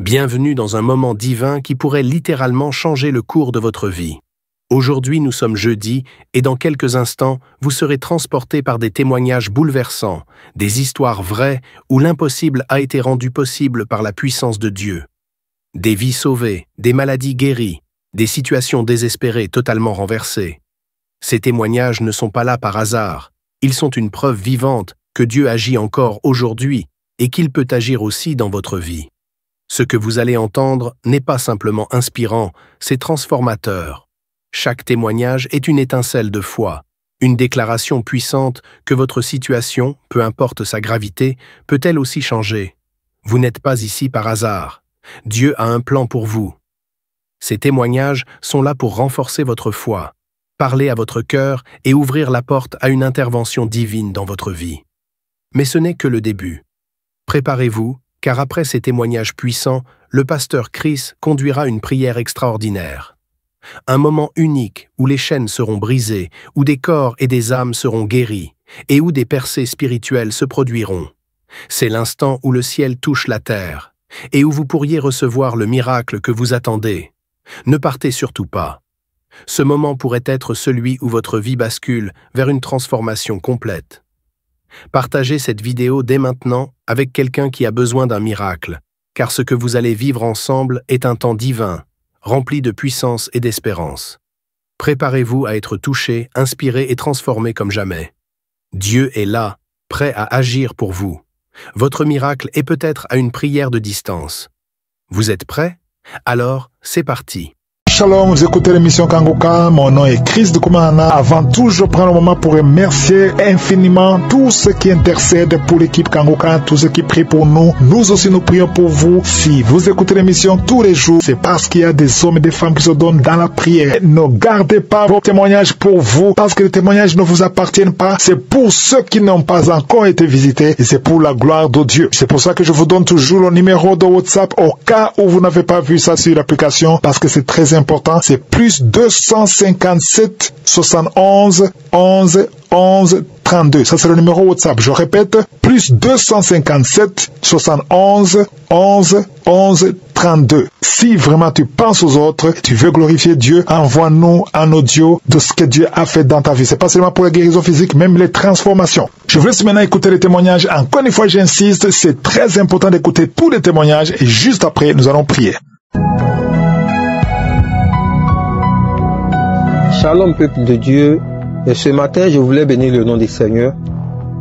Bienvenue dans un moment divin qui pourrait littéralement changer le cours de votre vie. Aujourd'hui, nous sommes jeudi et dans quelques instants, vous serez transportés par des témoignages bouleversants, des histoires vraies où l'impossible a été rendu possible par la puissance de Dieu. Des vies sauvées, des maladies guéries, des situations désespérées totalement renversées. Ces témoignages ne sont pas là par hasard. Ils sont une preuve vivante que Dieu agit encore aujourd'hui et qu'il peut agir aussi dans votre vie. Ce que vous allez entendre n'est pas simplement inspirant, c'est transformateur. Chaque témoignage est une étincelle de foi, une déclaration puissante que votre situation, peu importe sa gravité, peut elle aussi changer. Vous n'êtes pas ici par hasard. Dieu a un plan pour vous. Ces témoignages sont là pour renforcer votre foi, parler à votre cœur et ouvrir la porte à une intervention divine dans votre vie. Mais ce n'est que le début. Préparez-vous, car après ces témoignages puissants, le pasteur Chris conduira une prière extraordinaire. Un moment unique où les chaînes seront brisées, où des corps et des âmes seront guéris, et où des percées spirituelles se produiront. C'est l'instant où le ciel touche la terre, et où vous pourriez recevoir le miracle que vous attendez. Ne partez surtout pas. Ce moment pourrait être celui où votre vie bascule vers une transformation complète. Partagez cette vidéo dès maintenant avec quelqu'un qui a besoin d'un miracle, car ce que vous allez vivre ensemble est un temps divin, rempli de puissance et d'espérance. Préparez-vous à être touché, inspiré et transformé comme jamais. Dieu est là, prêt à agir pour vous. Votre miracle est peut-être à une prière de distance. Vous êtes prêts? Alors, c'est parti. Shalom, vous écoutez l'émission Kanguka, mon nom est Chris de Koumana. Avant tout, je prends le moment pour remercier infiniment tous ceux qui intercèdent pour l'équipe Kanguka, tous ceux qui prient pour nous. Nous aussi, nous prions pour vous. Si vous écoutez l'émission tous les jours, c'est parce qu'il y a des hommes et des femmes qui se donnent dans la prière. Ne gardez pas vos témoignages pour vous, parce que les témoignages ne vous appartiennent pas. C'est pour ceux qui n'ont pas encore été visités et c'est pour la gloire de Dieu. C'est pour ça que je vous donne toujours le numéro de WhatsApp au cas où vous n'avez pas vu ça sur l'application, parce que c'est très important. C'est plus 257 71 11 11 32. Ça, c'est le numéro WhatsApp. Je répète, plus 257 71 11 11 32. Si vraiment tu penses aux autres, tu veux glorifier Dieu, envoie-nous un audio de ce que Dieu a fait dans ta vie. C'est pas seulement pour la guérison physique, même les transformations. Je vous laisse maintenant écouter les témoignages. Encore une fois, j'insiste, c'est très important d'écouter tous les témoignages et juste après, nous allons prier. Shalom peuple de Dieu, et ce matin je voulais bénir le nom du Seigneur,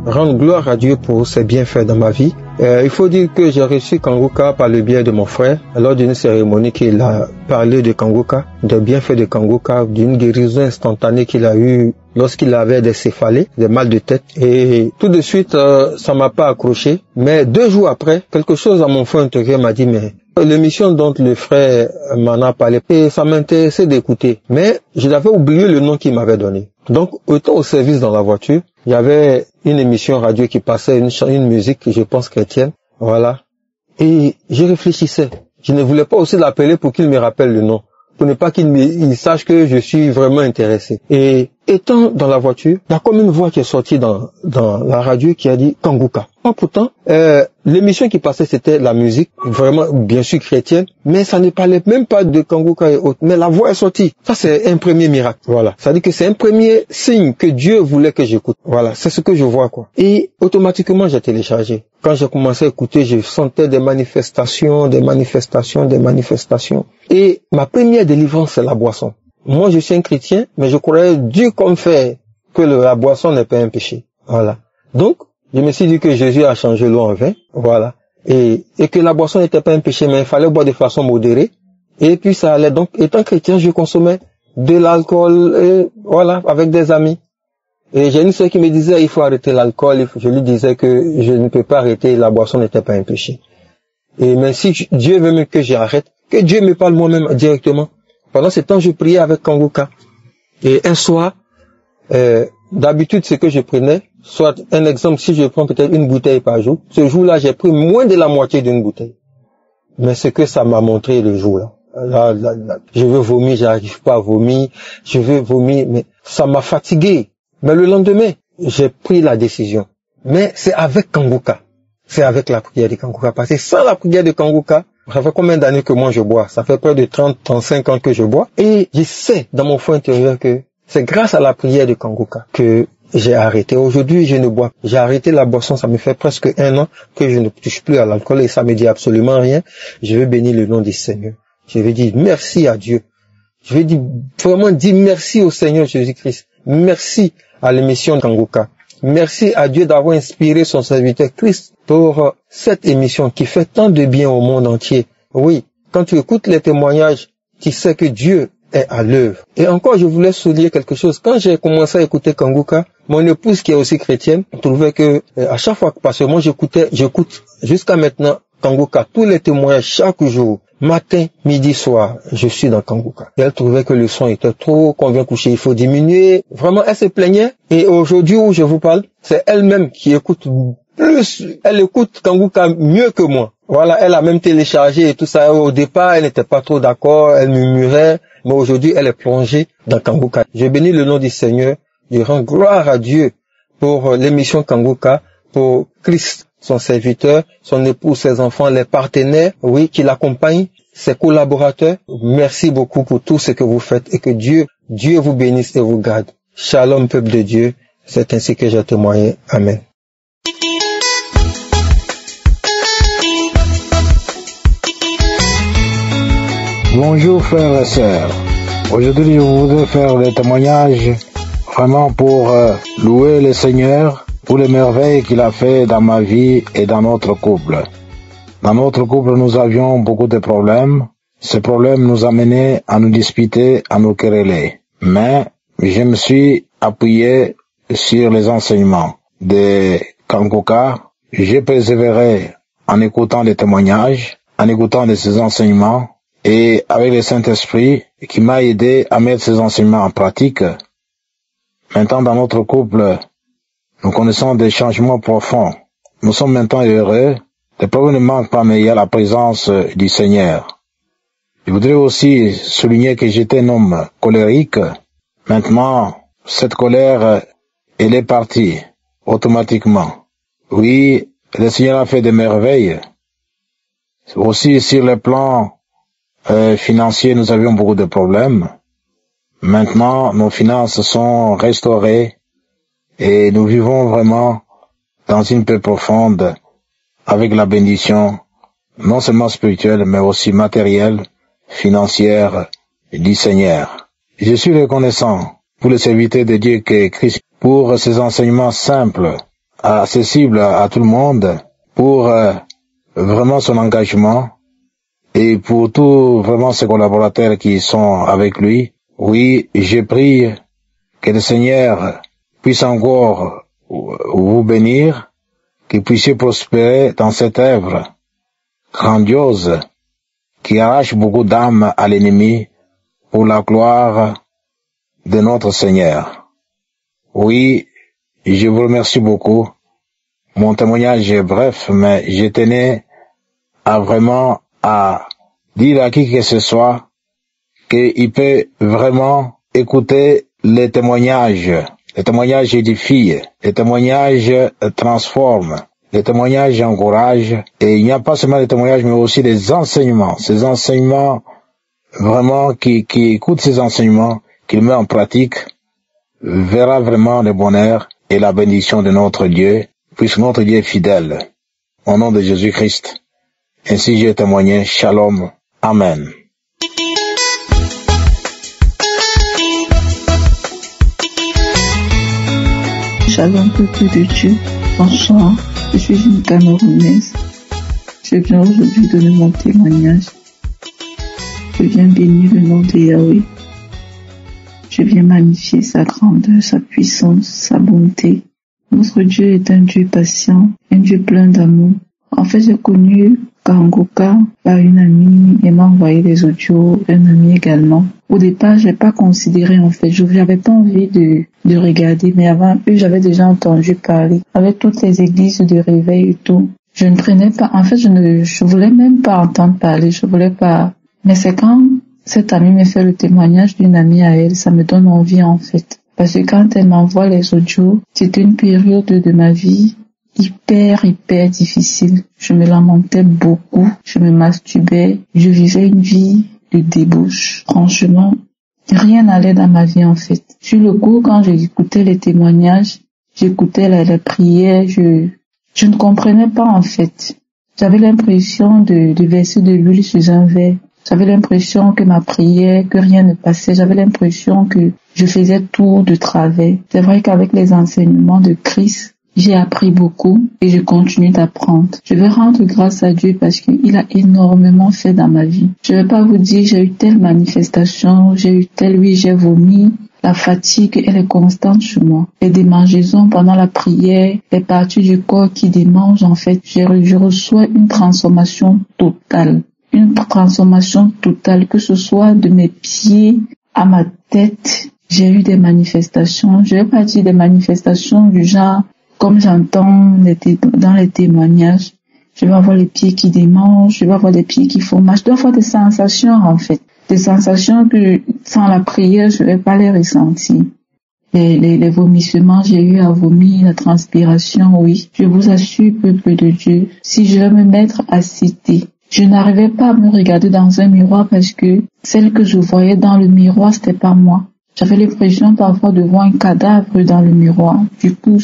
rendre gloire à Dieu pour ses bienfaits dans ma vie. Il faut dire que j'ai reçu Kanguka par le biais de mon frère, lors d'une cérémonie qu'il a parlé de Kanguka, des bienfaits de Kanguka, d'une guérison instantanée qu'il a eue lorsqu'il avait des céphalées, des mal de tête. Et tout de suite, ça m'a pas accroché, mais 2 jours après, quelque chose à mon fond intérieur m'a dit, mais l'émission dont le frère m'en a parlé, et ça m'intéressait d'écouter. Mais je l'avais oublié le nom qu'il m'avait donné. Donc, autant au service dans la voiture, il y avait une émission radio qui passait une musique, je pense chrétienne. Voilà. Et je réfléchissais. Je ne voulais pas aussi l'appeler pour qu'il me rappelle le nom, pour ne pas qu'il sache que je suis vraiment intéressé. Et étant dans la voiture, il y a comme une voix qui est sortie dans la radio qui a dit Kanguka. Pourtant, l'émission qui passait, c'était la musique, vraiment, bien sûr, chrétienne, mais ça ne parlait même pas de Kanguka et autres. Mais la voix est sortie. Ça, c'est un premier miracle. Voilà. Ça dit que c'est un premier signe que Dieu voulait que j'écoute. Voilà. C'est ce que je vois, quoi. Et automatiquement, j'ai téléchargé. Quand j'ai commencé à écouter, je sentais des manifestations. Et ma première délivrance, c'est la boisson. Moi, je suis un chrétien, mais je croyais Dieu comme fait que la boisson n'est pas un péché. Voilà. Donc, je me suis dit que Jésus a changé l'eau en vin, voilà, et que la boisson n'était pas un péché, mais il fallait boire de façon modérée, et puis ça allait. Donc, étant chrétien, je consommais de l'alcool, voilà, avec des amis. Et j'ai une sœur qui me disait, il faut arrêter l'alcool, je lui disais que je ne peux pas arrêter, la boisson n'était pas un péché. Et mais si Dieu veut même que j'arrête, que Dieu me parle moi-même directement. Pendant ce temps, je priais avec Kanguka. Et un soir, d'habitude, ce que je prenais, soit un exemple, si je prends peut-être une bouteille par jour, ce jour-là, j'ai pris moins de la moitié d'une bouteille. Mais ce que ça m'a montré le jour-là, je veux vomir, j'arrive pas à vomir, je veux vomir, mais ça m'a fatigué. Mais le lendemain, j'ai pris la décision. Mais c'est avec Kanguka. C'est avec la prière de Kanguka. Parce que sans la prière de Kanguka, Ça fait combien d'années que moi je bois? Ça fait près de 35 ans que je bois. Et je sais dans mon fond intérieur que c'est grâce à la prière de Kangoka que j'ai arrêté. Aujourd'hui, je ne bois pas. J'ai arrêté la boisson. Ça me fait presque 1 an que je ne touche plus à l'alcool et ça me dit absolument rien. Je vais bénir le nom du Seigneur. Je vais dire merci à Dieu. Je vais vraiment dire merci au Seigneur Jésus-Christ. Merci à l'émission de Kangoka. Merci à Dieu d'avoir inspiré son serviteur Christ pour cette émission qui fait tant de bien au monde entier. Oui, quand tu écoutes les témoignages, tu sais que Dieu est à l'œuvre. Et encore, je voulais souligner quelque chose. Quand j'ai commencé à écouter Kangoka, mon épouse qui est aussi chrétienne trouvait que à chaque fois, parce que moi j'écoute jusqu'à maintenant Kangoka, tous les témoignages chaque jour, matin, midi, soir, je suis dans Kangoka. Et elle trouvait que le son était trop, qu'on vient coucher, il faut diminuer. Vraiment, elle se plaignait. Et aujourd'hui où je vous parle, c'est elle-même qui écoute plus, elle écoute Kangoka mieux que moi. Voilà, elle a même téléchargé et tout ça. Au départ, elle n'était pas trop d'accord, elle murmurait, mais aujourd'hui, elle est plongée dans Kangoka. Je bénis le nom du Seigneur, je rends gloire à Dieu pour l'émission Kangoka, pour Christ, son serviteur, son épouse, ses enfants, les partenaires, oui, qui l'accompagnent, ses collaborateurs. Merci beaucoup pour tout ce que vous faites et que Dieu vous bénisse et vous garde. Shalom, peuple de Dieu. C'est ainsi que j'ai témoigné. Amen. Bonjour frères et sœurs. Aujourd'hui, je voudrais faire des témoignages vraiment pour louer le Seigneur pour les merveilles qu'il a fait dans ma vie et dans notre couple. Dans notre couple, nous avions beaucoup de problèmes. Ces problèmes nous amenaient à nous disputer, à nous quereller. Mais je me suis appuyé sur les enseignements de Kangoka. J'ai persévéré en écoutant les témoignages, en écoutant de ces enseignements et avec le Saint-Esprit qui m'a aidé à mettre ces enseignements en pratique. Maintenant, dans notre couple, nous connaissons des changements profonds. Nous sommes maintenant heureux. Les problèmes ne manquent pas, mais il y a la présence du Seigneur. Je voudrais aussi souligner que j'étais un homme colérique. Maintenant, cette colère, elle est partie automatiquement. Oui, le Seigneur a fait des merveilles. Aussi, sur le plan financier, nous avions beaucoup de problèmes. Maintenant, nos finances sont restaurées et nous vivons vraiment dans une paix profonde avec la bénédiction, non seulement spirituelle, mais aussi matérielle, financière du Seigneur. Je suis reconnaissant pour le serviteur de Dieu qu'est Christ, pour ses enseignements simples, accessibles à tout le monde, pour vraiment son engagement et pour tous vraiment ses collaborateurs qui sont avec lui. Oui, je prie que le Seigneur puisse encore vous bénir, que vous puissiez prospérer dans cette œuvre grandiose qui arrache beaucoup d'âmes à l'ennemi pour la gloire de notre Seigneur. Oui, je vous remercie beaucoup. Mon témoignage est bref, mais je tenais à dire à qui que ce soit qu'il peut vraiment écouter les témoignages édifient, les témoignages transforment, les témoignages encouragent, et il n'y a pas seulement les témoignages, mais aussi des enseignements, ces enseignements vraiment qui écoute ces enseignements, qui met en pratique, verra vraiment le bonheur et la bénédiction de notre Dieu, puisque notre Dieu est fidèle. Au nom de Jésus-Christ. Ainsi j'ai témoigné. Shalom. Amen. Shalom, peuple de Dieu. Bonsoir. Je suis une Camerounaise. Je viens aujourd'hui donner mon témoignage. Je viens bénir le nom de Yahweh. Je viens magnifier sa grandeur, sa puissance, sa bonté. Notre Dieu est un Dieu patient, un Dieu plein d'amour. En fait, j'ai connu Kangoka par une amie et m'a envoyé des audios, un ami également. Au départ, j'ai pas considéré, en fait, je n'avais pas envie de regarder, mais avant eux, j'avais déjà entendu parler. Avec toutes les églises de réveil et tout, je ne prenais pas, en fait, je voulais même pas entendre parler, je voulais pas. Mais c'est quand cette amie me fait le témoignage d'une amie à elle, ça me donne envie, en fait. Parce que quand elle m'envoie les audios, c'était une période de ma vie hyper difficile. Je me lamentais beaucoup, je me masturbais, je vivais une vie de débauche. Franchement, rien n'allait dans ma vie en fait. Sur le coup, quand j'écoutais les témoignages, j'écoutais la prière, je ne comprenais pas en fait. J'avais l'impression de verser de l'huile sur un verre. J'avais l'impression que ma prière, que rien ne passait. J'avais l'impression que je faisais tout de travers. C'est vrai qu'avec les enseignements de Christ, j'ai appris beaucoup et je continue d'apprendre. Je vais rendre grâce à Dieu parce qu'il a énormément fait dans ma vie. Je vais pas vous dire, j'ai eu telle manifestation, j'ai vomi. La fatigue, elle est constante chez moi. Les démangeaisons pendant la prière, les parties du corps qui démangent, en fait, je reçois une transformation totale. Une transformation totale, que ce soit de mes pieds à ma tête. J'ai eu des manifestations, je vais pas dire des manifestations du genre, comme j'entends dans les témoignages, je vais avoir les pieds qui démangent, je vais avoir les pieds qui font mal, je dois avoir des sensations en fait. Des sensations que sans la prière, je vais pas les ressentir. Les vomissements, j'ai eu à vomir, la transpiration, oui. Je vous assure, peuple de Dieu, si je vais me mettre à citer, je n'arrivais pas à me regarder dans un miroir parce que celle que je voyais dans le miroir, c'était pas moi. J'avais l'impression parfois de voir un cadavre dans le miroir. Du coup,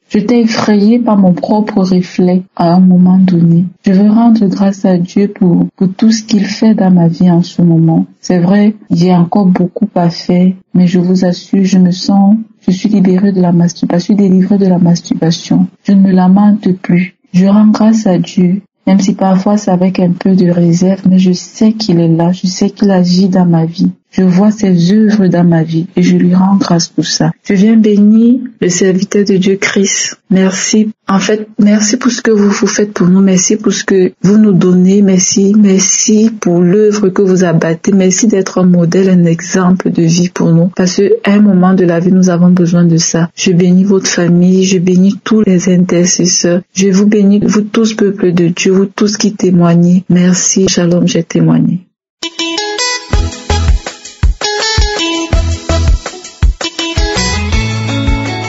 j'étais effrayée par mon propre reflet à un moment donné. Je veux rendre grâce à Dieu pour tout ce qu'il fait dans ma vie en ce moment. C'est vrai, j'ai encore beaucoup à faire, mais je vous assure, je suis libérée de la masturbation, je suis délivrée de la masturbation. Je ne me lamente plus. Je rends grâce à Dieu. Même si parfois c'est avec un peu de réserve, mais je sais qu'il est là, je sais qu'il agit dans ma vie. Je vois ses œuvres dans ma vie et je lui rends grâce pour ça. Je viens bénir le serviteur de Dieu Christ. Merci. En fait, merci pour ce que vous faites pour nous. Merci pour ce que vous nous donnez. Merci. Merci pour l'œuvre que vous abattez. Merci d'être un modèle, un exemple de vie pour nous. Parce qu'à un moment de la vie, nous avons besoin de ça. Je bénis votre famille. Je bénis tous les intercesseurs. Je vous bénis, vous tous, peuple de Dieu, vous tous qui témoignez. Merci. Shalom, j'ai témoigné.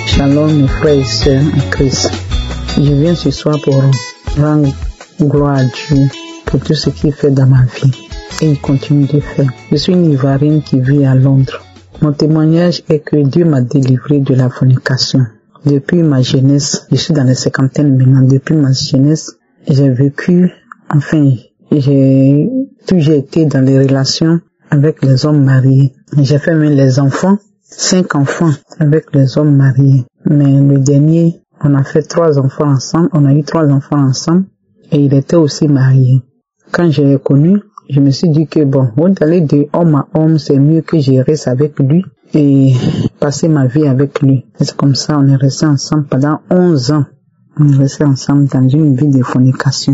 Shalom mes frères et sœurs en Christ. Je viens ce soir pour rendre gloire à Dieu pour tout ce qu'il fait dans ma vie et il continue de faire. Je suis une Ivoirienne qui vit à Londres. Mon témoignage est que Dieu m'a délivré de la fornication. Depuis ma jeunesse, je suis dans les cinquantaines maintenant, depuis ma jeunesse, j'ai vécu, j'ai toujours été dans les relations avec les hommes mariés. J'ai fait même les enfants. 5 enfants avec les hommes mariés. Mais le dernier, on a fait 3 enfants ensemble. On a eu 3 enfants ensemble. Et il était aussi marié. Quand je l'ai connu, je me suis dit que bon, on allait de homme à homme, c'est mieux que je reste avec lui et passer ma vie avec lui. Et c'est comme ça, on est resté ensemble pendant 11 ans. On est resté ensemble dans une vie de fornication.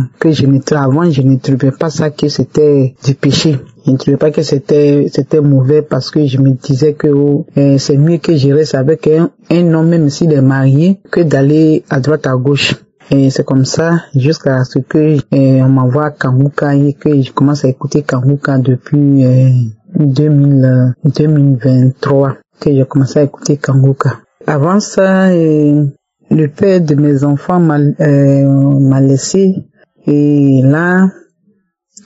Avant, je ne trouvais pas ça que c'était du péché. Je ne trouvais pas que c'était mauvais parce que je me disais que c'est mieux que je reste avec un homme même s'il est marié que d'aller à droite à gauche. Et c'est comme ça jusqu'à ce que on m'envoie Kanguka et que je commence à écouter Kanguka depuis 2023 que j'ai commencé à écouter Kanguka. Avant ça, le père de mes enfants m'a laissé et là,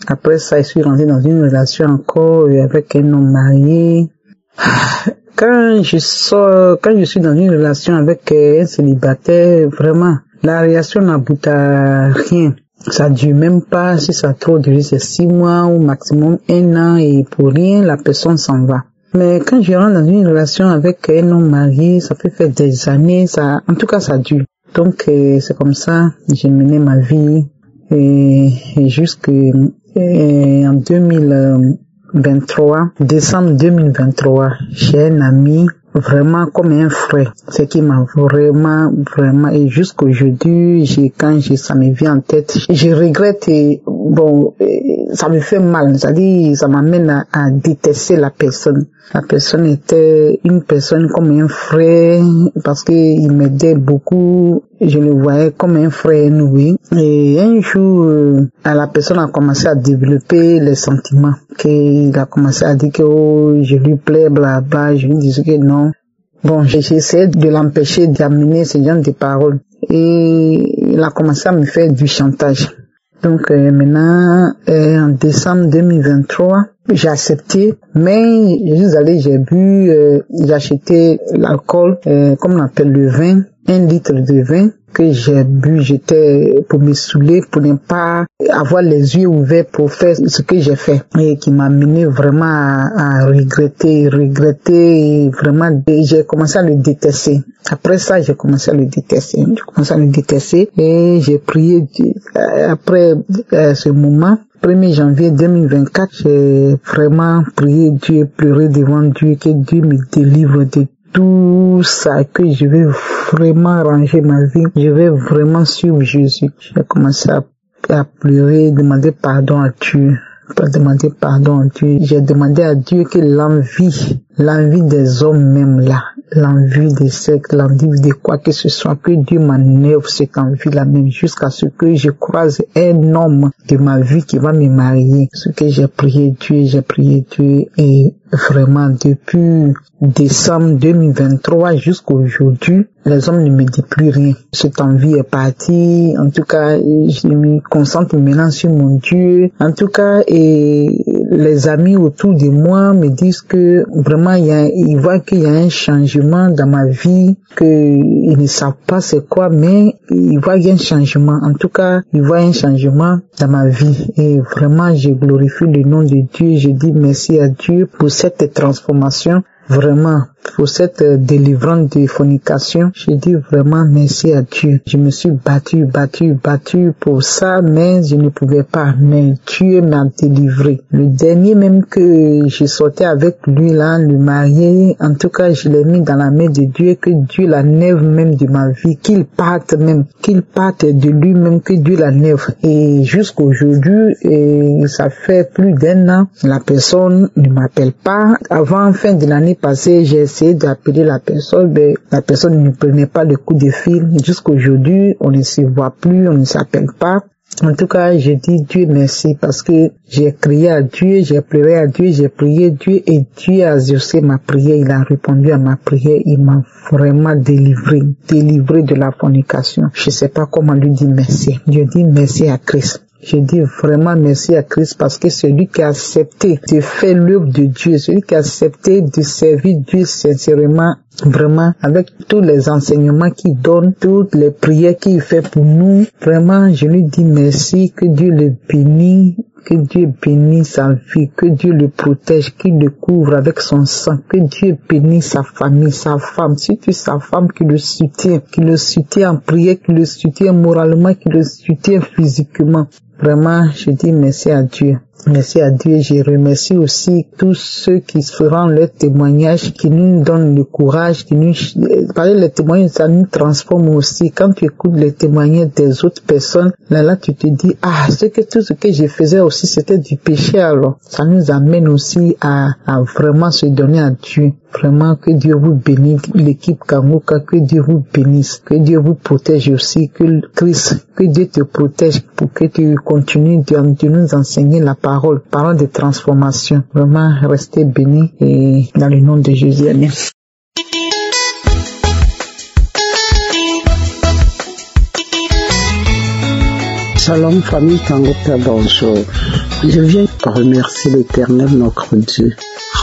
après ça, je suis rentré dans une relation encore avec un homme marié. Quand je suis dans une relation avec un célibataire, vraiment, la relation n'aboutit à rien. Ça dure même pas, si ça a trop duré, c'est 6 mois ou maximum 1 an et pour rien, la personne s'en va. Mais quand je rentre dans une relation avec un homme marié, ça peut faire des années, en tout cas ça dure. Donc c'est comme ça, j'ai mené ma vie et jusqu'en 2023, décembre 2023, j'ai un ami vraiment comme un frère, ce qui m'a vraiment, et jusqu'aujourd'hui, quand ça me vient en tête, je regrette et bon, ça me fait mal, c'est-à-dire, ça m'amène à détester la personne. La personne était une personne comme un frère, parce qu'il m'aidait beaucoup, je le voyais comme un frère noué. Et un jour, la personne a commencé à développer les sentiments, qu'il a commencé à dire que je lui plais, blabla, je lui disais que non. Bon, j'ai essayé de l'empêcher d'amener ce genre de paroles. Et il a commencé à me faire du chantage. Donc maintenant, en décembre 2023, j'ai accepté, mais je suis allé, j'ai bu, j'ai acheté l'alcool, comme on appelle le vin, 1 litre de vin que j'ai bu, j'étais pour me saouler, pour ne pas avoir les yeux ouverts pour faire ce que j'ai fait, et qui m'a mené vraiment à regretter, et vraiment, j'ai commencé à le détester. Après ça, j'ai commencé à le détester, et j'ai prié après ce moment. 1er janvier 2024, j'ai vraiment prié Dieu, pleuré devant Dieu, que Dieu me délivre de tout ça, que je vais vraiment ranger ma vie, je vais vraiment suivre Jésus. J'ai commencé à pleurer, demander pardon à Dieu. J'ai demandé à Dieu que l'envie des hommes même là, l'envie des sectes, l'envie de quoi que ce soit, que Dieu m'enlève cette envie-là même jusqu'à ce que je croise un homme de ma vie qui va me marier. Ce que j'ai prié Dieu et vraiment depuis décembre 2023 jusqu'à aujourd'hui, les hommes ne me disent plus rien. Cette envie est partie. En tout cas, je me concentre maintenant sur mon Dieu. En tout cas, et les amis autour de moi me disent que vraiment ils voient qu'il y a un changement dans ma vie, qu'ils ne savent pas c'est quoi, mais ils voient qu'il y a un changement. En tout cas, ils voient un changement dans ma vie. Et vraiment, je glorifie le nom de Dieu. Je dis merci à Dieu pour cette transformation. Vraiment, pour cette délivrance de fornication, je dis vraiment merci à Dieu. Je me suis battu pour ça, mais je ne pouvais pas. Mais Dieu m'a délivré. Le dernier même que je sortais avec lui là, le marié, en tout cas, je l'ai mis dans la main de Dieu, que Dieu l'enlève même de ma vie, qu'il parte de lui-même, que Dieu l'enlève. Et jusqu'à aujourd'hui, ça fait plus d'1 an, la personne ne m'appelle pas. Avant fin de l'année passée, j'ai essayé d'appeler la personne, mais la personne ne prenait pas le coup de fil. Jusqu'aujourd'hui, on ne se voit plus, on ne s'appelle pas. En tout cas, je dis Dieu merci parce que j'ai crié à Dieu, j'ai pleuré à Dieu, j'ai prié Dieu et Dieu a exaucé ma prière, il a répondu à ma prière, il m'a vraiment délivré de la fornication. Je sais pas comment lui dire merci. Je dis merci à Christ. Je dis vraiment merci à Christ parce que c'est lui qui a accepté de faire l'œuvre de Dieu, celui qui a accepté de servir Dieu sincèrement, vraiment, avec tous les enseignements qu'il donne, toutes les prières qu'il fait pour nous. Vraiment, je lui dis merci, que Dieu le bénisse, que Dieu bénisse sa vie, que Dieu le protège, qu'il le couvre avec son sang, que Dieu bénisse sa famille, sa femme, surtout sa femme qui le soutient en prière, qui le soutient moralement, qui le soutient physiquement. Vraiment, je dis merci à Dieu. Merci à Dieu. Je remercie aussi tous ceux qui feront leur témoignage, qui nous donnent le courage, parler les témoignages, ça nous transforme aussi. Quand tu écoutes les témoignages des autres personnes, là, tu te dis, tout ce que je faisais aussi, c'était du péché alors. Ça nous amène aussi à vraiment se donner à Dieu. Vraiment, que Dieu vous bénisse, l'équipe Kangoka, que Dieu vous bénisse, que Dieu vous protège aussi, que Dieu te protège pour que tu continues de nous enseigner la parole de transformation. Vraiment, restez bénis et dans le nom de Jésus. Amen. Shalom famille Kangoka, bonjour. Je viens remercier l'Éternel notre Dieu.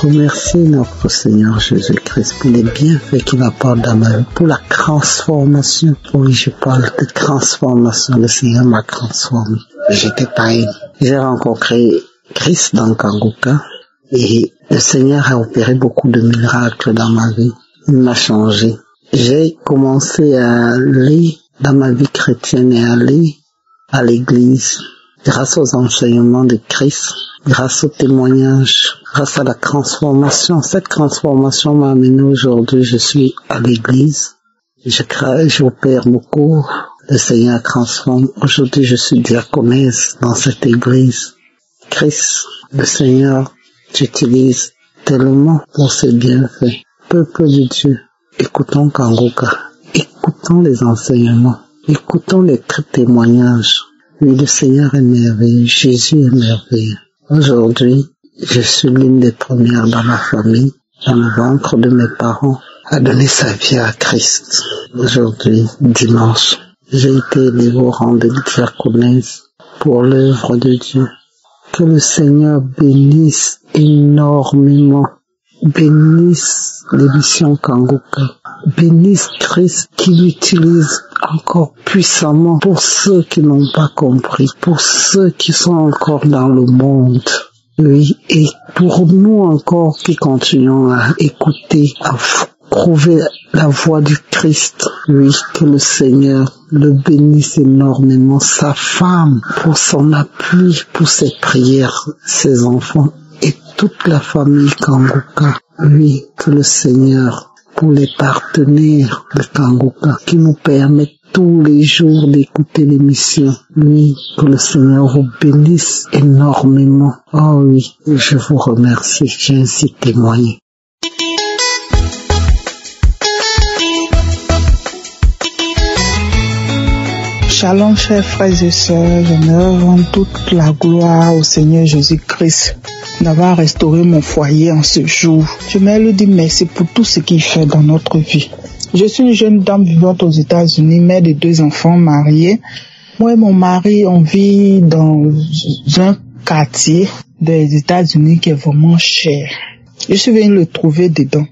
Remercier notre Seigneur Jésus-Christ pour les bienfaits qu'il apporte dans ma vie, pour la transformation. Oui, je parle de transformation. Le Seigneur m'a transformé. J'étais païen. J'ai rencontré Christ dans Kangoka et le Seigneur a opéré beaucoup de miracles dans ma vie. Il m'a changé. J'ai commencé à aller dans ma vie chrétienne et aller à l'église grâce aux enseignements de Christ, grâce au témoignage, grâce à la transformation. Cette transformation m'a amené aujourd'hui. Je suis à l'église. J'opère beaucoup. Le Seigneur transforme. Aujourd'hui, je suis diaconesse dans cette église. Christ, le Seigneur, t'utilise tellement pour ses bienfaits. Peuple de Dieu, écoutons Kangoka. Écoutons les enseignements. Écoutons les témoignages. Oui, le Seigneur est merveilleux. Jésus est merveilleux. Aujourd'hui, je suis l'une des premières dans ma famille, dans le ventre de mes parents. a donné sa vie à Christ. Aujourd'hui, dimanche, j'ai été élevé au rang de diaconesse pour l'œuvre de Dieu. Que le Seigneur bénisse énormément, bénisse l'émission Kangoka, bénisse Christ qui l'utilise encore puissamment pour ceux qui n'ont pas compris, pour ceux qui sont encore dans le monde. Oui, et pour nous encore qui continuons à écouter, à trouver la voix du Christ. Oui, que le Seigneur le bénisse énormément, sa femme, pour son appui, pour ses prières, ses enfants et toute la famille Kangoka. Oui, que le Seigneur, pour les partenaires de Kangoka, qui nous permettent tous les jours d'écouter l'émission. Oui, que le Seigneur vous bénisse énormément. Oh oui, je vous remercie, j'ai ainsi témoigné. Shalom, chers frères et sœurs, j'aimerais rendre toute la gloire au Seigneur Jésus-Christ d'avoir restauré mon foyer en ce jour. Je me lui dis merci pour tout ce qu'il fait dans notre vie. Je suis une jeune dame vivante aux États-Unis, mère de 2 enfants mariés. Moi et mon mari, on vit dans un quartier des États-Unis qui est vraiment cher. Je suis venue le trouver dedans.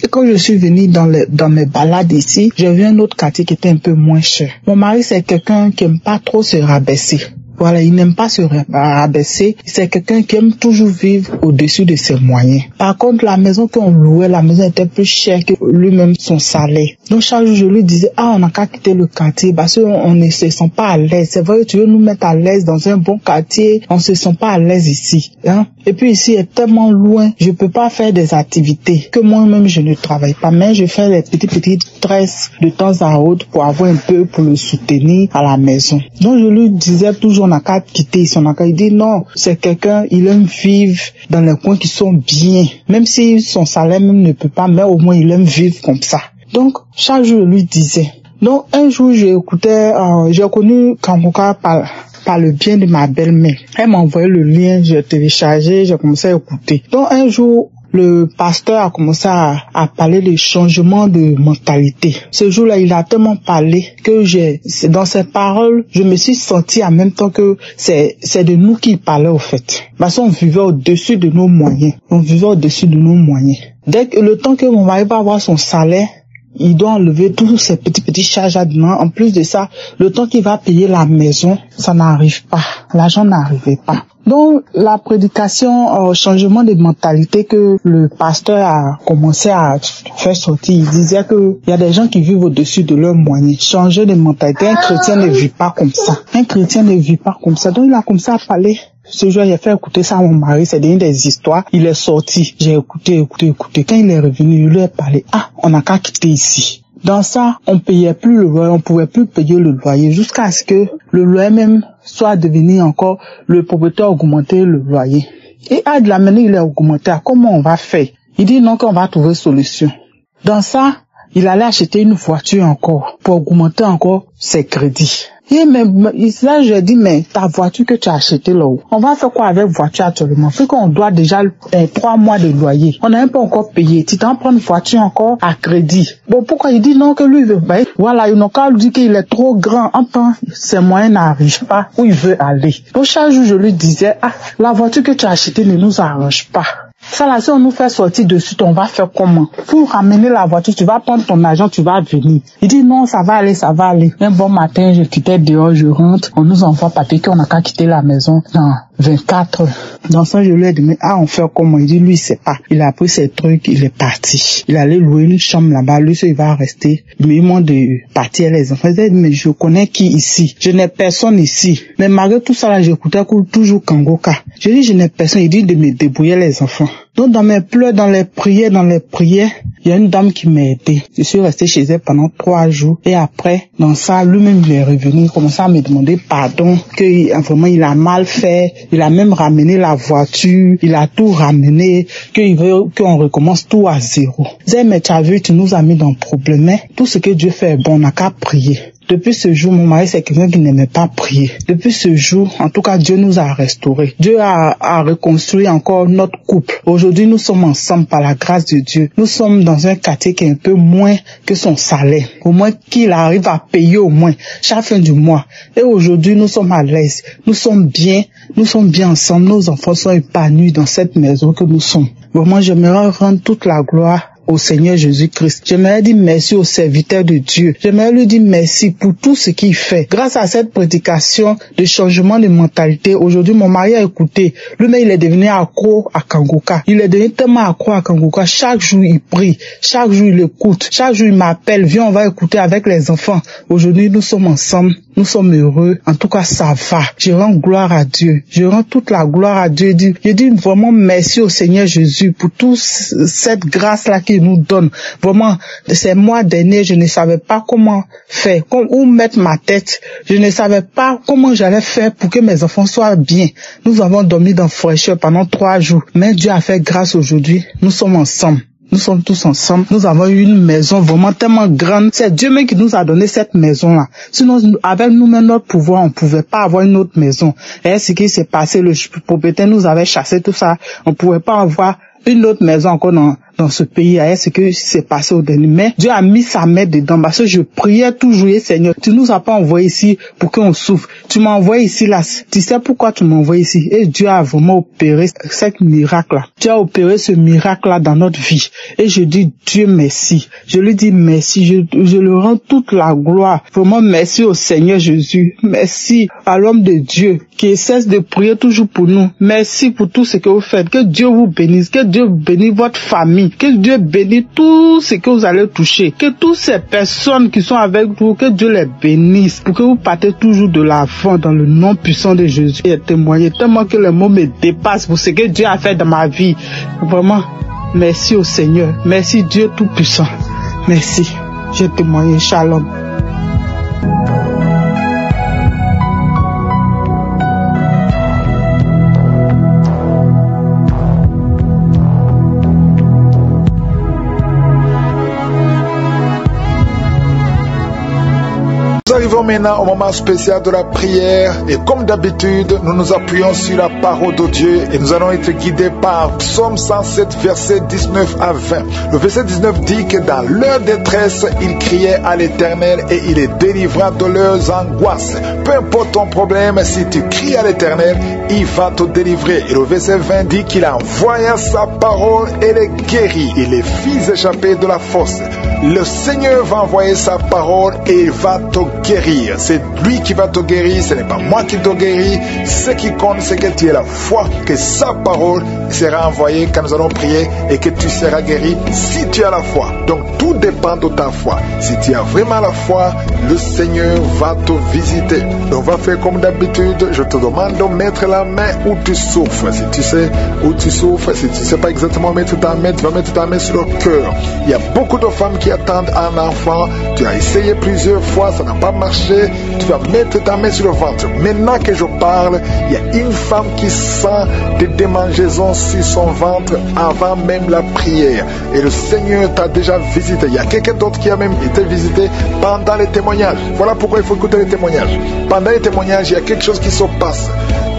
Et quand je suis venue dans mes balades ici, j'ai vu un autre quartier qui était un peu moins cher. Mon mari, c'est quelqu'un qui aime pas trop se rabaisser. Voilà, il n'aime pas se rabaisser. C'est quelqu'un qui aime toujours vivre au-dessus de ses moyens. Par contre, la maison qu'on louait, la maison était plus chère que lui-même son salaire. Donc chaque jour, je lui disais, on n'a qu'à quitter le quartier parce qu'on ne se sent pas à l'aise. C'est vrai que tu veux nous mettre à l'aise dans un bon quartier, on se sent pas à l'aise ici. Hein? Et puis ici est tellement loin, je peux pas faire des activités que moi-même je ne travaille pas, mais je fais des petites tresses de temps à autre pour avoir un peu pour le soutenir à la maison. Donc je lui disais toujours, on n'a qu'à quitter ici, on n'a qu'à. Il dit non, c'est quelqu'un, il aime vivre dans les coins qui sont bien, même si son salaire même ne peut pas, mais au moins il aime vivre comme ça. Donc chaque jour je lui disais. Donc un jour j'ai connu Kangoka par le bien de ma belle-mère. Elle m'a envoyé le lien, j'ai téléchargé, j'ai commencé à écouter. Donc un jour, le pasteur a commencé à parler des changements de mentalité. Ce jour-là, il a tellement parlé que dans ses paroles, je me suis sentie en même temps que c'est de nous qu'il parlait au fait. Parce qu'on vivait au-dessus de nos moyens. Dès que le temps que mon mari va avoir son salaire, il doit enlever tous ces petits charges à demain. En plus de ça, le temps qu'il va payer la maison, ça n'arrive pas. L'argent n'arrivait pas. Donc, la prédication, changement de mentalité que le pasteur a commencé à faire sortir, il disait que il y a des gens qui vivent au-dessus de leurs moyens. Changer de mentalité, un chrétien ne vit pas comme ça. Donc, il a commencé à parler. Ce jour, j'ai fait écouter ça à mon mari, c'est des histoires. Il est sorti. J'ai écouté. Quand il est revenu, il lui a parlé. On n'a qu'à quitter ici. Dans ça, on payait plus le loyer, on pouvait plus payer le loyer jusqu'à ce que le loyer même soit devenu encore, le propriétaire augmenter le loyer. Et à de la manière il est augmenté, comment on va faire? Il dit non, qu'on va trouver solution. Dans ça, il allait acheter une voiture encore pour augmenter encore ses crédits. Et mais là, je dis, mais ta voiture que tu as achetée là, on va faire quoi avec voiture actuellement? Fait qu'on doit déjà 3 mois de loyer. On n'a même pas encore payé. Tu t'en prends une voiture encore à crédit. Bon, pourquoi il dit non que lui veut? Ben, voilà, il n'a qu'à lui dire qu'il est trop grand. Enfin, ses moyens n'arrivent pas où il veut aller. Donc, chaque jour, je lui disais, la voiture que tu as achetée ne nous arrange pas. Ça là, si on nous fait sortir de suite, on va faire comment? Pour ramener la voiture, tu vas prendre ton argent, tu vas venir. Il dit non, ça va aller. Un bon matin, je quittais dehors, je rentre, on nous envoie papier qu'on n'a qu'à quitter la maison dans 24 heures. Dans ça, je lui ai dit, on fait comment? Il dit, lui, il sait pas. Il a pris ses trucs, il est parti. Il allait louer une chambre là-bas, lui, il va rester. Mais il m'a de partir les enfants. Il dit, mais je connais qui ici? Je n'ai personne ici. Mais malgré tout ça là, j'écoutais toujours Kangoka. Je dis, je n'ai personne. Il dit de me débrouiller les enfants. Donc dans mes pleurs, dans les prières, il y a une dame qui m'a aidé. Je suis resté chez elle pendant 3 jours. Et après, dans ça, lui-même il est revenu, il commençait à me demander pardon, que vraiment il a mal fait. Il a même ramené la voiture, il a tout ramené, qu'il veut qu'on recommence tout à zéro. Je disais, mais tu as vu, tu nous as mis dans le problème. Mais tout ce que Dieu fait est bon, on n'a qu'à prier. Depuis ce jour, mon mari, c'est quelqu'un qui n'aimait pas prier. Depuis ce jour, en tout cas, Dieu nous a restaurés. Dieu a reconstruit encore notre couple. Aujourd'hui, nous sommes ensemble par la grâce de Dieu. Nous sommes dans un quartier qui est un peu moins que son salaire. Au moins qu'il arrive à payer au moins chaque fin du mois. Et aujourd'hui, nous sommes à l'aise. Nous sommes bien ensemble. Nos enfants sont épanouis dans cette maison que nous sommes. Vraiment, j'aimerais rendre toute la gloire au Seigneur Jésus-Christ. J'aimerais dire merci au serviteur de Dieu. J'aimerais lui dire merci pour tout ce qu'il fait. Grâce à cette prédication de changement de mentalité, aujourd'hui, mon mari a écouté. Lui-même, il est devenu accro à Kangoka. Il est devenu tellement accro à Kangoka. Chaque jour, il prie. Chaque jour, il écoute. Chaque jour, il m'appelle. Viens, on va écouter avec les enfants. Aujourd'hui, nous sommes ensemble. Nous sommes heureux. En tout cas, ça va. Je rends gloire à Dieu. Je rends toute la gloire à Dieu. Je dis vraiment merci au Seigneur Jésus pour toute cette grâce-là qu'il nous donne. Vraiment, ces mois derniers, je ne savais pas comment faire, où mettre ma tête. Je ne savais pas comment j'allais faire pour que mes enfants soient bien. Nous avons dormi dans fraîcheur pendant 3 jours. Mais Dieu a fait grâce aujourd'hui. Nous sommes ensemble. Nous sommes tous ensemble. Nous avons eu une maison vraiment tellement grande. C'est Dieu même qui nous a donné cette maison-là. Sinon, avec nous-mêmes, notre pouvoir, on ne pouvait pas avoir une autre maison. Et ce qui s'est passé, le propriétaire nous avait chassé tout ça. On ne pouvait pas avoir une autre maison encore dans ce pays, ce qui s'est passé au dernier. Mais Dieu a mis sa main dedans parce que je priais toujours, Seigneur, tu nous as pas envoyé ici pour qu'on souffre. Tu m'as envoyé ici là. Tu sais pourquoi tu m'as envoyé ici? Et Dieu a vraiment opéré ce miracle-là. Dieu a opéré ce miracle-là dans notre vie. Et je dis Dieu merci. Je lui dis merci. Je lui rends toute la gloire. Vraiment merci au Seigneur Jésus. Merci à l'homme de Dieu qui cesse de prier toujours pour nous. Merci pour tout ce que vous faites. Que Dieu vous bénisse. Que Dieu bénisse votre famille. Que Dieu bénisse tout ce que vous allez toucher. Que toutes ces personnes qui sont avec vous, que Dieu les bénisse. Pour que vous partez toujours de l'avant dans le nom puissant de Jésus. Et témoigner tellement que les mots me dépassent pour ce que Dieu a fait dans ma vie. Vraiment, merci au Seigneur. Merci Dieu Tout-Puissant. Merci. J'ai témoigné. Shalom. Nous arrivons maintenant au moment spécial de la prière et comme d'habitude, nous nous appuyons sur la parole de Dieu et nous allons être guidés par Psaume 107, verset 19 à 20. Le verset 19 dit que dans leur détresse, ils criaient à l'Éternel et il les délivra de leurs angoisses. Peu importe ton problème, si tu cries à l'Éternel, il va te délivrer. Et le verset 20 dit qu'il envoya sa parole et les guérit. Il les fit échapper de la fosse. Le Seigneur va envoyer sa parole et il va te guérir. C'est lui qui va te guérir, ce n'est pas moi qui te guéris. Ce qui compte, c'est que tu aies la foi, que sa parole sera envoyée quand nous allons prier et que tu seras guéri si tu as la foi. Donc tout dépend de ta foi. Si tu as vraiment la foi, le Seigneur va te visiter. Donc on va faire comme d'habitude. Je te demande de mettre la main où tu souffres. Si tu sais où tu souffres, si tu ne sais pas exactement où mettre ta main, tu vas mettre ta main sur le cœur. Il y a beaucoup de femmes qui attendent un enfant. Tu as essayé plusieurs fois, ça n'a pas marché. Tu vas mettre ta main sur le ventre. Maintenant que je parle, il y a une femme qui sent des démangeaisons sur son ventre avant même la prière. Et le Seigneur t'a déjà visité. Il y a quelqu'un d'autre qui a même été visité pendant les témoignages. Voilà pourquoi il faut écouter les témoignages. Pendant les témoignages, il y a quelque chose qui se passe.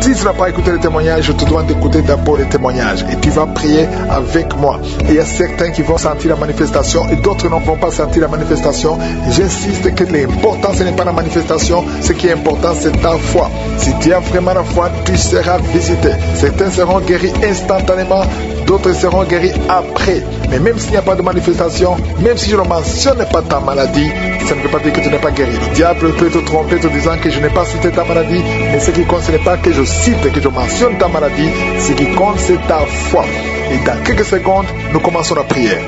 Si tu n'as pas écouté les témoignages, je te demande d'écouter d'abord les témoignages et tu vas prier avec moi. Et il y a certains qui vont sentir la manifestation et d'autres ne vont pas sentir la manifestation. J'insiste que l'important, ce n'est pas la manifestation. Ce qui est important, c'est ta foi. Si tu as vraiment la foi, tu seras visité. Certains seront guéris instantanément, d'autres seront guéris après. Mais même s'il n'y a pas de manifestation, même si je ne mentionne pas ta maladie, ça ne veut pas dire que tu n'es pas guéri. Le diable peut te tromper te disant que je n'ai pas cité ta maladie, mais ce qui compte, ce n'est pas que je cite, que je mentionne ta maladie. Ce qui compte, c'est ta foi. Et dans quelques secondes, nous commençons la prière.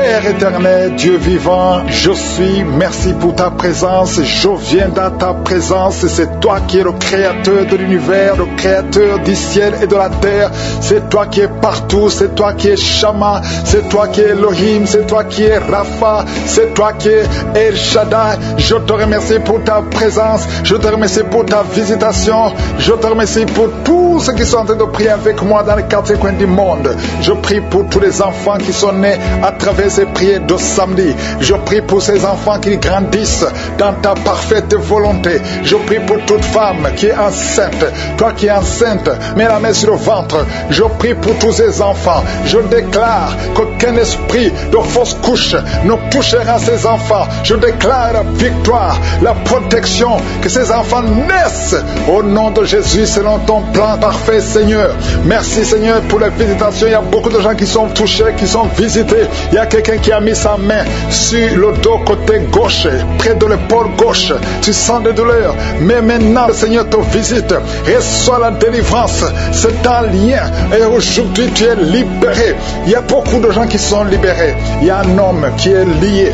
Père éternel, Dieu vivant, je suis, merci pour ta présence, je viens dans ta présence, c'est toi qui es le créateur de l'univers, le créateur du ciel et de la terre, c'est toi qui es partout, c'est toi qui es Shama, c'est toi qui es Elohim, c'est toi qui es Rapha, c'est toi qui es El Shaddai. Je te remercie pour ta présence, je te remercie pour ta visitation, je te remercie pour tous ceux qui sont en train de prier avec moi dans les 4 coins du monde. Je prie pour tous les enfants qui sont nés à travers ces prières de samedi. Je prie pour ces enfants qui grandissent dans ta parfaite volonté. Je prie pour toute femme qui est enceinte. Toi qui es enceinte, mets la main sur le ventre. Je prie pour tous ces enfants. Je déclare qu'aucun esprit de fausse couche ne touchera ces enfants. Je déclare la victoire, la protection, que ces enfants naissent au nom de Jésus selon ton plan parfait, Seigneur. Merci, Seigneur, pour la visitation. Il y a beaucoup de gens qui sont touchés, qui sont visités. Il y a quelqu'un qui a mis sa main sur le dos côté gauche, près de l'épaule gauche. Tu sens des douleurs, mais maintenant le Seigneur te visite. Reçois la délivrance. C'est un lien. Et aujourd'hui tu es libéré. Il y a beaucoup de gens qui sont libérés. Il y a un homme qui est lié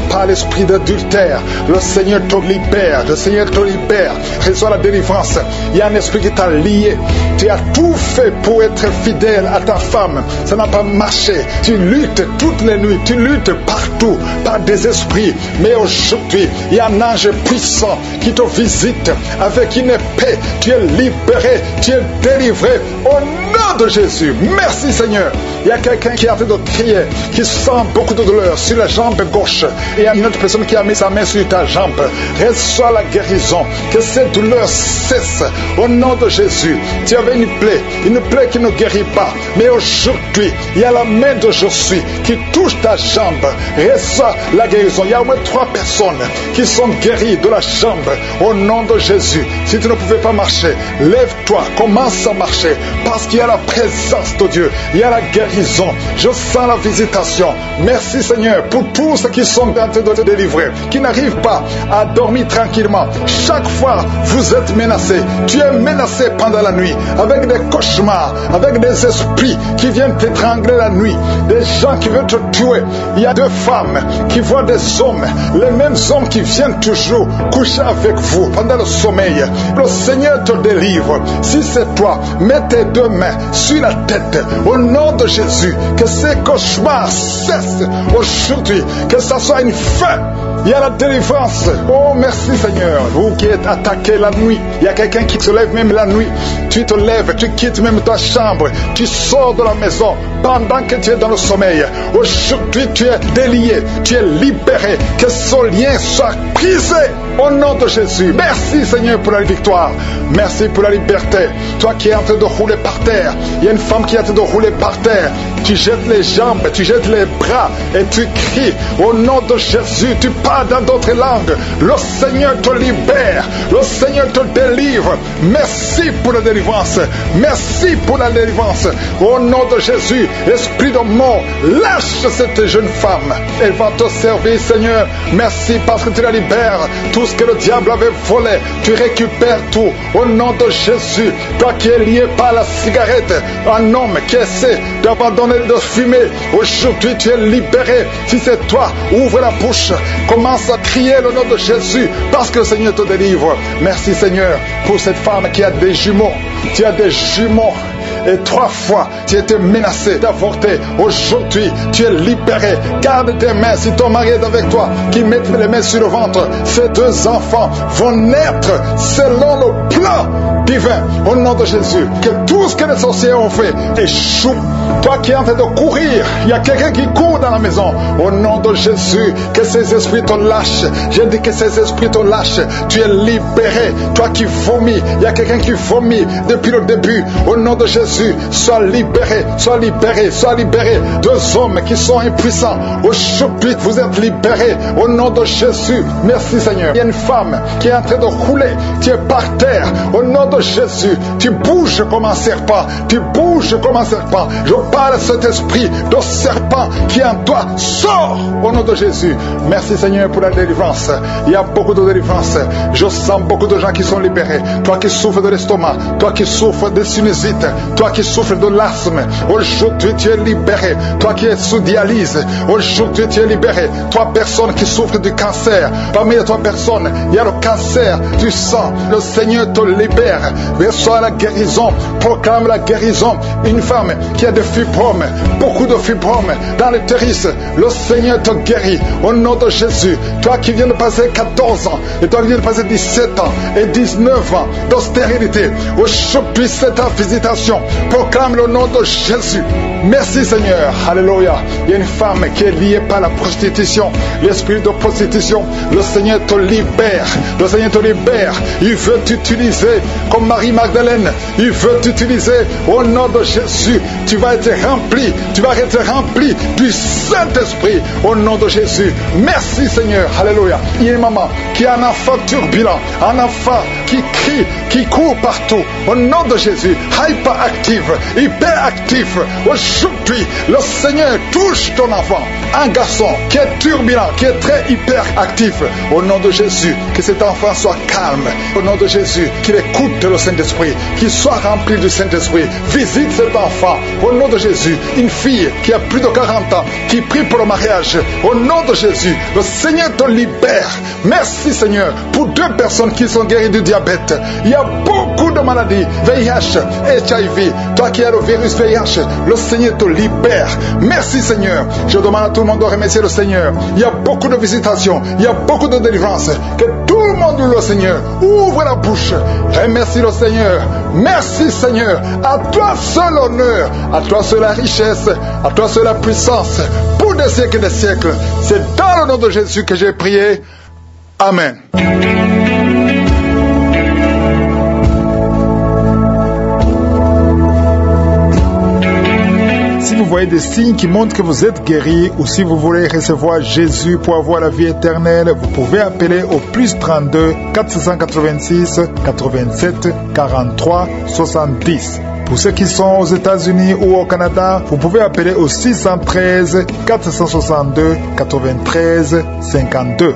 par l'esprit d'adultère. Le Seigneur te libère. Le Seigneur te libère. Reçois la délivrance. Il y a un esprit qui t'a lié. Tu as tout fait pour être fidèle à ta femme. Ça n'a pas marché. Tu luttes toutes les nuits. Tu luttes partout par des esprits. Mais aujourd'hui, il y a un ange puissant qui te visite avec une épée. Tu es libéré. Tu es délivré au nom de Jésus. Merci, Seigneur. Il y a quelqu'un qui est en train de crier, qui sent beaucoup de douleur sur la jambe gauche. Et il y a une autre personne qui a mis sa main sur ta jambe. Reçois la guérison. Que cette douleur cesse au nom de Jésus. Tu avais une plaie qui ne guérit pas. Mais aujourd'hui, il y a la main de Jésus qui touche ta jambe. Reçois la guérison. Il y a au moins 3 personnes qui sont guéries de la jambe au nom de Jésus. Si tu ne pouvais pas marcher, lève-toi, commence à marcher. Parce qu'il y a la présence de Dieu. Il y a la guérison. Je sens la visitation. Merci, Seigneur, pour tous ceux qui sont en train de te délivrer, qui n'arrivent pas à dormir tranquillement. Chaque fois, vous êtes menacé. Tu es menacé pendant la nuit avec des cauchemars, avec des esprits qui viennent t'étrangler la nuit, des gens qui veulent te tuer. Il y a 2 femmes qui voient des hommes, les mêmes hommes qui viennent toujours coucher avec vous pendant le sommeil. Le Seigneur te délivre. Si c'est toi, mets tes 2 mains sur la tête au nom de Jésus. Que ces cauchemars cessent aujourd'hui. Que ça soit une fin. Il y a la délivrance. Oh, merci, Seigneur. Vous qui êtes attaqués la nuit, il y a quelqu'un qui se lève même la nuit. Tu te lèves, tu quittes même ta chambre, tu sors de la maison pendant que tu es dans le sommeil. Aujourd'hui, tu es délié, tu es libéré. Que ce lien soit brisé au nom de Jésus. Merci, Seigneur, pour la victoire. Merci pour la liberté. Toi qui es en train de rouler par terre, il y a une femme qui est en train de rouler par terre. Tu jettes les jambes, tu jettes les bras et tu cries au nom de Jésus. Tu parles dans d'autres langues. Le Seigneur te libère. Le Seigneur te délivre. Merci pour la délivrance. Merci pour la délivrance. Au nom de Jésus, esprit de mort, lâche cette jeune femme. Elle va te servir, Seigneur. Merci parce que tu la libères. Tout ce que le diable avait volé, tu récupères tout. Au nom de Jésus, toi qui es lié par la cigarette, un homme qui essaie d'abandonner de fumer, aujourd'hui tu es libéré. Si c'est toi, ouvre la bouche, commence à crier le nom de Jésus parce que le Seigneur te délivre. Merci, Seigneur, pour cette femme qui a des jumeaux. Tu as des jumeaux et 3 fois tu étais menacé d'avorter. Aujourd'hui tu es libéré. Garde tes mains si ton mari est avec toi, qui mette les mains sur le ventre. Ces 2 enfants vont naître selon le plan divin au nom de Jésus. Que tout ce que les sorciers ont fait échoue. Toi qui es en train de courir, il y a quelqu'un qui court dans la maison. Au nom de Jésus, que ces esprits te lâchent. J'ai dit que ces esprits te lâchent. Tu es libéré. Toi qui vomis, il y a quelqu'un qui vomit depuis le début. Au nom de Jésus, sois libéré, sois libéré, sois libéré. 2 hommes qui sont impuissants, aujourd'hui vous êtes libérés. Au nom de Jésus, merci, Seigneur. Il y a une femme qui est en train de rouler, tu es par terre. Au nom de Jésus, tu bouges comme un serpent. Tu bouges comme un serpent. Je parle à cet esprit de serpent qui est en toi. Sors au nom de Jésus. Merci Seigneur pour la délivrance. Il y a beaucoup de délivrance. Je sens beaucoup de gens qui sont libérés. Toi qui souffres de l'estomac, toi qui souffres de sinusite, toi qui souffres de l'asthme, aujourd'hui tu es libéré. Toi qui es sous dialyse, aujourd'hui tu es libéré. Toi personne qui souffre du cancer, parmi les 3 personnes, il y a le cancer du sang. Le Seigneur te libère. Reçois la guérison. Proclame la guérison. Une femme qui a des fibromes, beaucoup de fibromes dans l'utérus, le Seigneur te guérit au nom de Jésus. Toi qui viens de passer 14 ans, et toi qui viens de passer 17 ans et 19 ans de stérilité, aujourd'hui c'est ta visitation. Proclame le nom de Jésus. Merci Seigneur. Alléluia. Il y a une femme qui est liée par la prostitution, l'esprit de prostitution. Le Seigneur te libère. Le Seigneur te libère. Il veut t'utiliser comme Marie-Magdalène. Il veut t'utiliser au nom de Jésus. Tu vas être rempli. Tu vas être rempli du Saint-Esprit au nom de Jésus. Merci Seigneur. Alléluia. Il y a une maman qui a un enfant turbulent, un enfant qui crie, qui court partout. Au nom de Jésus. Hyperactif, hyperactif. Aujourd'hui, le Seigneur touche ton enfant. Un garçon qui est turbulent, qui est très hyperactif. Au nom de Jésus, que cet enfant soit calme. Au nom de Jésus, qu'il écoute le Saint-Esprit, qu'il soit rempli du Saint-Esprit. Visite cet enfant. Au nom de Jésus, une fille qui a plus de 40 ans, qui prie pour le mariage. Au nom de Jésus, le Seigneur te libère. Merci Seigneur pour 2 personnes qui sont guéries du diabète. Il y a beaucoup de maladies, VIH, HIV. Toi qui as le virus VIH, le Seigneur te libère. Merci Seigneur. Je demande à tout le monde de remercier le Seigneur. Il y a beaucoup de visitations, il y a beaucoup de délivrances. Que tout le monde loue le Seigneur. Ouvre la bouche. Remercie le Seigneur. Merci Seigneur. À toi seul l'honneur, à toi seul la richesse, à toi seul la puissance, pour des siècles et des siècles. C'est dans le nom de Jésus que j'ai prié. Amen. Si vous voyez des signes qui montrent que vous êtes guéri, ou si vous voulez recevoir Jésus pour avoir la vie éternelle, vous pouvez appeler au plus 32 486 87 43 70. Pour ceux qui sont aux États-Unis ou au Canada, vous pouvez appeler au 613 462 93 52.